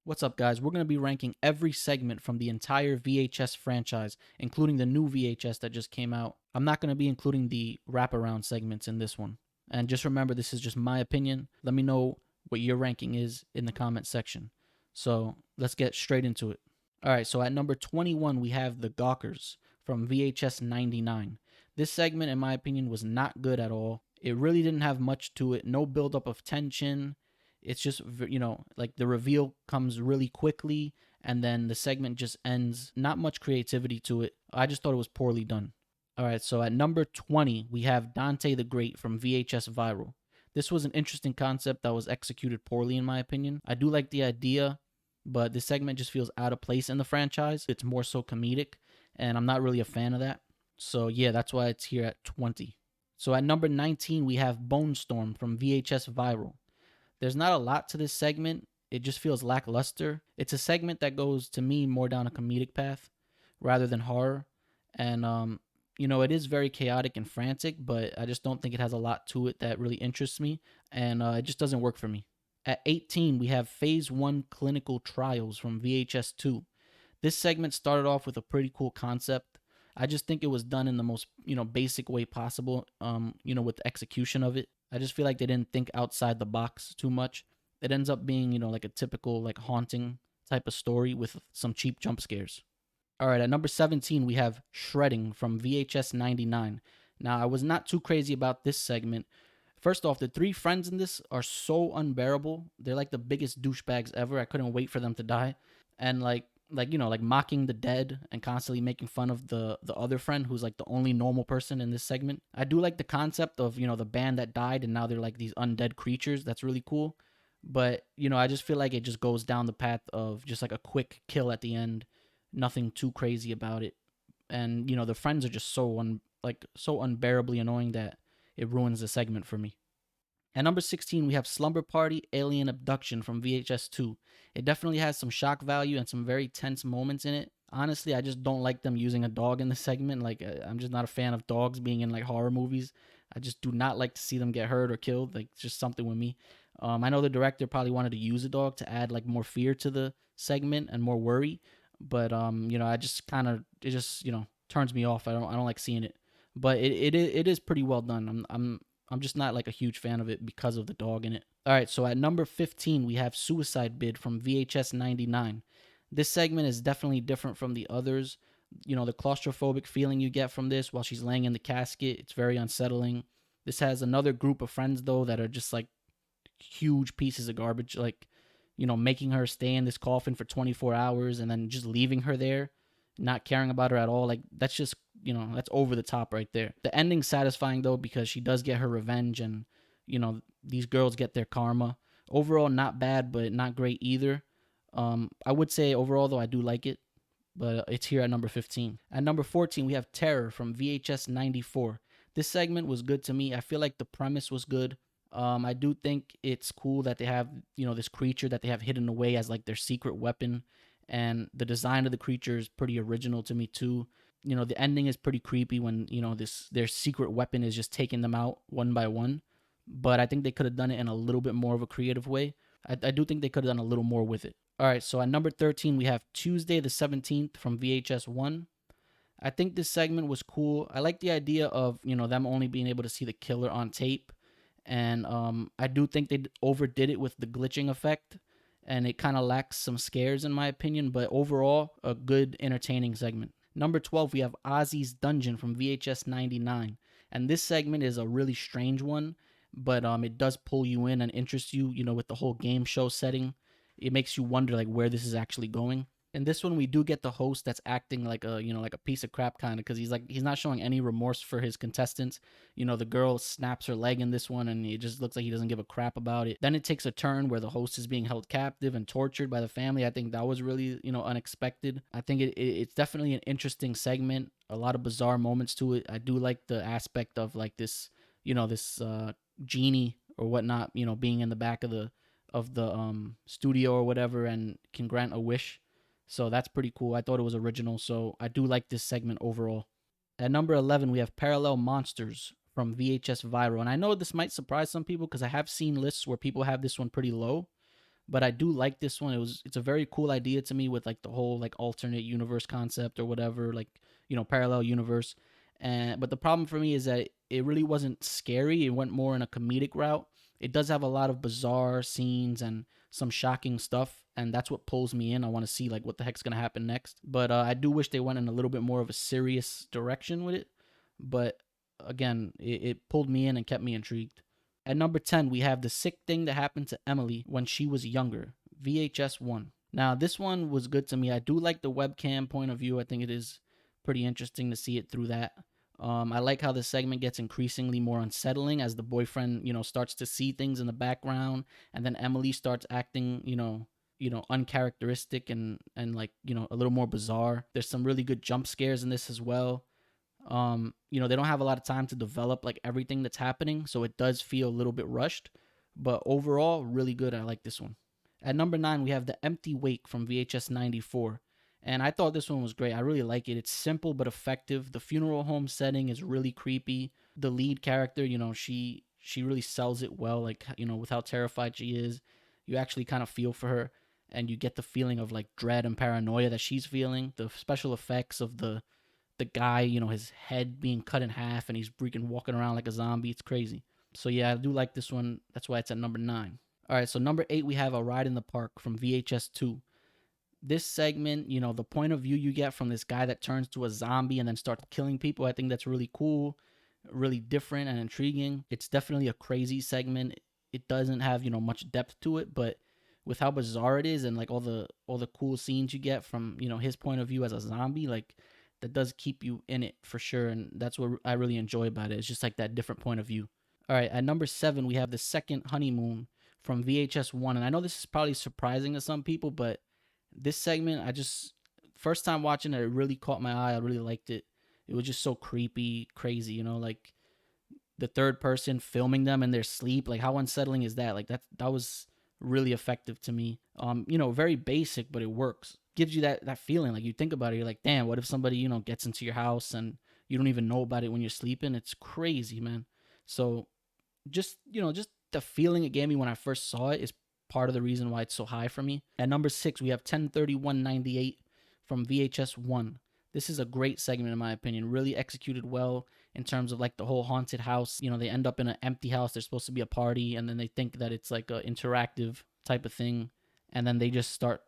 What's up, guys? We're going to be ranking every segment from the entire VHS franchise, including the new VHS that just came out. I'm not going to be including the wraparound segments in this one. And just remember, this is just my opinion. Let me know what your ranking is in the comment section. So let's get straight into it. All right, so at number 21, we have The Gawkers from VHS 99. This segment, in my opinion, was not good at all. It really didn't have much to it, no buildup of tension. It's just, like the reveal comes really quickly and then the segment just ends. Not much creativity to it. I just thought it was poorly done. All right, so at number 20, we have Dante the Great from VHS Viral. This was an interesting concept that was executed poorly, in my opinion. I do like the idea, but the segment just feels out of place in the franchise. It's more so comedic, and I'm not really a fan of that. So, yeah, that's why it's here at 20. So, at number 19, we have Bone Storm from VHS Viral. There's not a lot to this segment. It just feels lackluster. It's a segment that goes, to me, more down a comedic path rather than horror. And, it is very chaotic and frantic, but I just don't think it has a lot to it that really interests me. And it just doesn't work for me. At 18, we have Phase 1 Clinical Trials from VHS 2. This segment started off with a pretty cool concept. I just think it was done in the most, basic way possible, with the execution of it. I just feel like they didn't think outside the box too much. It ends up being, like a typical, like, haunting type of story with some cheap jump scares. All right, at number 17, we have Shredding from VHS 99. Now, I was not too crazy about this segment. First off, the three friends in this are so unbearable. They're like the biggest douchebags ever. I couldn't wait for them to die. And like mocking the dead and constantly making fun of the other friend who's like the only normal person in this segment. I do like the concept of, the band that died and now they're like these undead creatures. That's really cool. But, I just feel like it just goes down the path of just like a quick kill at the end. Nothing too crazy about it. And, the friends are just so unbearably annoying that it ruins the segment for me. At number 16, we have Slumber Party Alien Abduction from VHS 2. It definitely has some shock value and some very tense moments in it. Honestly, I just don't like them using a dog in the segment. Like, I'm just not a fan of dogs being in like horror movies. I just do not like to see them get hurt or killed. Like, it's just something with me. I know the director probably wanted to use a dog to add like more fear to the segment and more worry, but I just kind of it just turns me off. I don't like seeing it, but it is pretty well done. I'm just not like a huge fan of it because of the dog in it. All right, so at number 15, we have Suicide Bid from VHS 99. This segment is definitely different from the others. The claustrophobic feeling you get from this while she's laying in the casket, it's very unsettling. This has another group of friends, though, that are just like huge pieces of garbage, like, making her stay in this coffin for 24 hours and then just leaving her there, not caring about her at all. Like, that's just, that's over the top right there. The ending's satisfying, though, because she does get her revenge and, these girls get their karma. Overall, not bad, but not great either. I would say overall, though, I do like it, but it's here at number 15. At number 14, we have Terror from VHS 94. This segment was good to me. I feel like the premise was good. I do think it's cool that they have, this creature that they have hidden away as like their secret weapon. And the design of the creature is pretty original to me too. The ending is pretty creepy when, their secret weapon is just taking them out one by one. But I think they could have done it in a little bit more of a creative way. I do think they could have done a little more with it. All right, so at number 13, we have Tuesday the 17th from VHS 1. I think this segment was cool. I like the idea of, them only being able to see the killer on tape. And I do think they overdid it with the glitching effect. And it kind of lacks some scares, in my opinion. But overall, a good, entertaining segment. Number 12, we have Ozzy's Dungeon from VHS 99. And this segment is a really strange one. But it does pull you in and interest you, with the whole game show setting. It makes you wonder, like, where this is actually going. In this one, we do get the host that's acting like a, like a piece of crap kind of, because he's not showing any remorse for his contestants. The girl snaps her leg in this one, and it just looks like he doesn't give a crap about it. Then it takes a turn where the host is being held captive and tortured by the family. I think that was really, unexpected. I think it's definitely an interesting segment. A lot of bizarre moments to it. I do like the aspect of like this, this genie or whatnot, being in the back of the studio or whatever and can grant a wish. So that's pretty cool. I thought it was original, so I do like this segment overall. At number 11, we have Parallel Monsters from VHS Viral. And I know this might surprise some people because I have seen lists where people have this one pretty low. But I do like this one. It's a very cool idea to me with like the whole like alternate universe concept or whatever, like parallel universe. And but the problem for me is that it really wasn't scary. It went more in a comedic route. It does have a lot of bizarre scenes and some shocking stuff, and that's what pulls me in. I want to see like what the heck's gonna happen next. But I do wish they went in a little bit more of a serious direction with it. But again, it pulled me in and kept me intrigued. At number 10, we have The Sick Thing That Happened to Emily When She Was Younger, VHS 1. Now, this one was good to me. I do like the webcam point of view. I think it is pretty interesting to see it through that. I like how the segment gets increasingly more unsettling as the boyfriend, starts to see things in the background, and then Emily starts acting, uncharacteristic and like a little more bizarre. There's some really good jump scares in this as well. They don't have a lot of time to develop like everything that's happening, so it does feel a little bit rushed. But overall, really good. I like this one. At number 9, we have The Empty Wake from VHS 94. And I thought this one was great. I really like it. It's simple but effective. The funeral home setting is really creepy. The lead character, she really sells it well, like, with how terrified she is. You actually kind of feel for her, and you get the feeling of like dread and paranoia that she's feeling. The special effects of the guy, his head being cut in half and he's freaking walking around like a zombie. It's crazy. So yeah, I do like this one. That's why it's at number 9. All right, so number 8, we have A Ride in the Park from VHS 2. This segment, the point of view you get from this guy that turns to a zombie and then starts killing people, I think that's really cool, really different and intriguing. It's definitely a crazy segment. It doesn't have, much depth to it, but with how bizarre it is and like all the cool scenes you get from, his point of view as a zombie, like that does keep you in it for sure, and that's what I really enjoy about it. It's just like that different point of view. All right, at number 7, we have The Second Honeymoon from VHS 1, and I know this is probably surprising to some people, but this segment, I just first time watching it, it really caught my eye. I really liked it. It was just so creepy, crazy, like the third person filming them in their sleep. Like how unsettling is that? Like that was really effective to me. Very basic, but it works. Gives you that feeling. Like you think about it, you're like, damn, what if somebody, gets into your house and you don't even know about it when you're sleeping? It's crazy, man. So just the feeling it gave me when I first saw it is part of the reason why it's so high for me. At number 6, we have 103198 from VHS 1. This is a great segment in my opinion, really executed well in terms of like the whole haunted house. They end up in an empty house. There's supposed to be a party, and then they think that it's like a interactive type of thing, and then they just start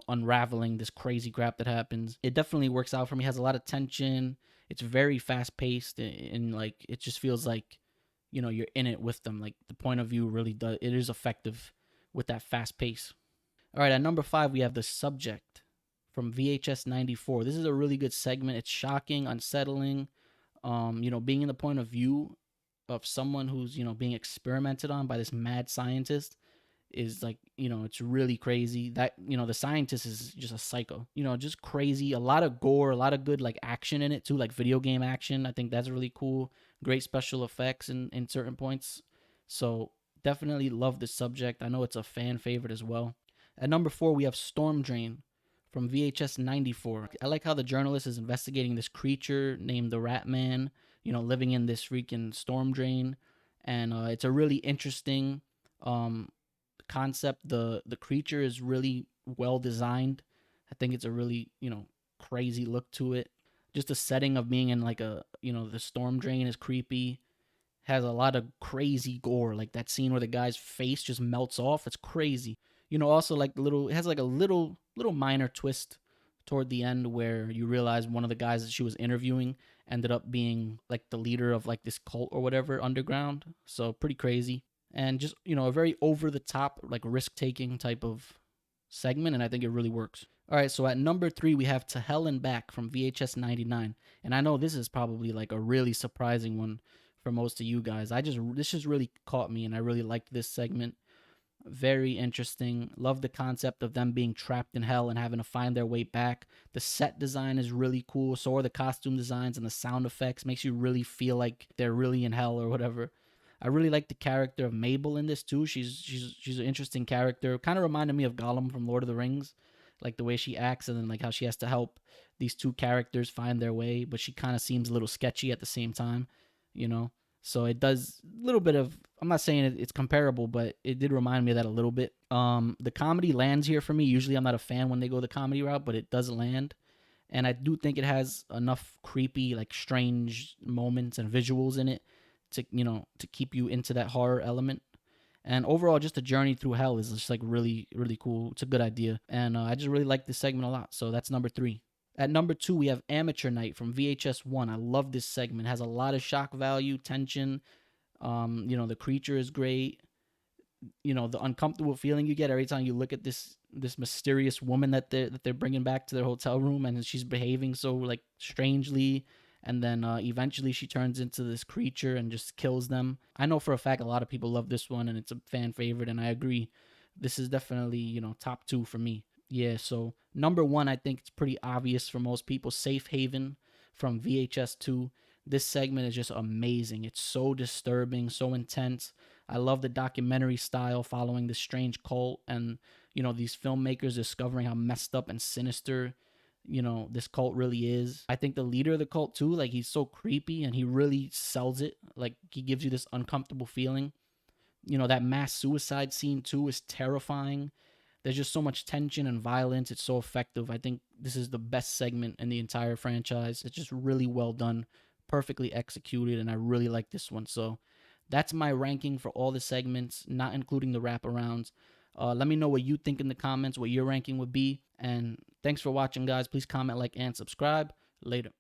unraveling this crazy crap that happens. It definitely works out for me. It has a lot of tension. It's very fast paced, and like it just feels like you're in it with them. Like the point of view really does, it is effective with that fast pace. All right, at number 5, we have The Subject from VHS 94. This is a really good segment. It's shocking, unsettling. Being in the point of view of someone who's, being experimented on by this mad scientist is like, it's really crazy. That, the scientist is just a psycho, just crazy. A lot of gore, a lot of good like action in it too, like video game action. I think that's really cool. Great special effects in certain points. So definitely love The Subject. I know it's a fan favorite as well. At number 4, we have Storm Drain from VHS 94. I like how the journalist is investigating this creature named the Rat Man, living in this freaking storm drain. And it's a really interesting concept. The creature is really well designed. I think it's a really, crazy look to it. Just the setting of being in like the storm drain is creepy. Has a lot of crazy gore, like that scene where the guy's face just melts off. It's crazy. Also like it has like a little minor twist toward the end where you realize one of the guys that she was interviewing ended up being like the leader of like this cult or whatever underground. So pretty crazy. And just, a very over the top, like risk taking type of segment. And I think it really works. All right. So at number 3, we have To Hell and Back from VHS 99. And I know this is probably like a really surprising one for most of you guys. This just really caught me and I really liked this segment. Very interesting. Love the concept of them being trapped in hell and having to find their way back. The set design is really cool. So are the costume designs and the sound effects. Makes you really feel like they're really in hell or whatever. I really like the character of Mabel in this too. She's an interesting character. Kind of reminded me of Gollum from Lord of the Rings, like the way she acts and then like how she has to help these two characters find their way, but she kind of seems a little sketchy at the same time, you know. So it does a little bit of. I'm not saying it's comparable, but it did remind me of that a little bit. The comedy lands here for me. Usually, I'm not a fan when they go the comedy route, but it does land, and I do think it has enough creepy, like strange moments and visuals in it to to keep you into that horror element. And overall, just the journey through hell is just like really, really cool. It's a good idea, and I just really like this segment a lot. So that's number three. At number two, we have Amateur Night from VHS One. I love this segment. It has a lot of shock value, tension. The creature is great. The uncomfortable feeling you get every time you look at this mysterious woman that they're bringing back to their hotel room, and she's behaving so like strangely, and then eventually she turns into this creature and just kills them. I know for a fact a lot of people love this one, and it's a fan favorite, and I agree. This is definitely top two for me. Yeah, so number one, I think it's pretty obvious for most people. Safe Haven from VHS 2. This segment is just amazing. It's so disturbing, so intense. I love the documentary style following this strange cult and, these filmmakers discovering how messed up and sinister, this cult really is. I think the leader of the cult, too, like, he's so creepy and he really sells it. Like, he gives you this uncomfortable feeling. That mass suicide scene, too, is terrifying. There's just so much tension and violence. It's so effective. I think this is the best segment in the entire franchise. It's just really well done, perfectly executed, and I really like this one. So that's my ranking for all the segments, not including the wraparounds. Let me know what you think in the comments, what your ranking would be. And thanks for watching, guys. Please comment, like, and subscribe. Later.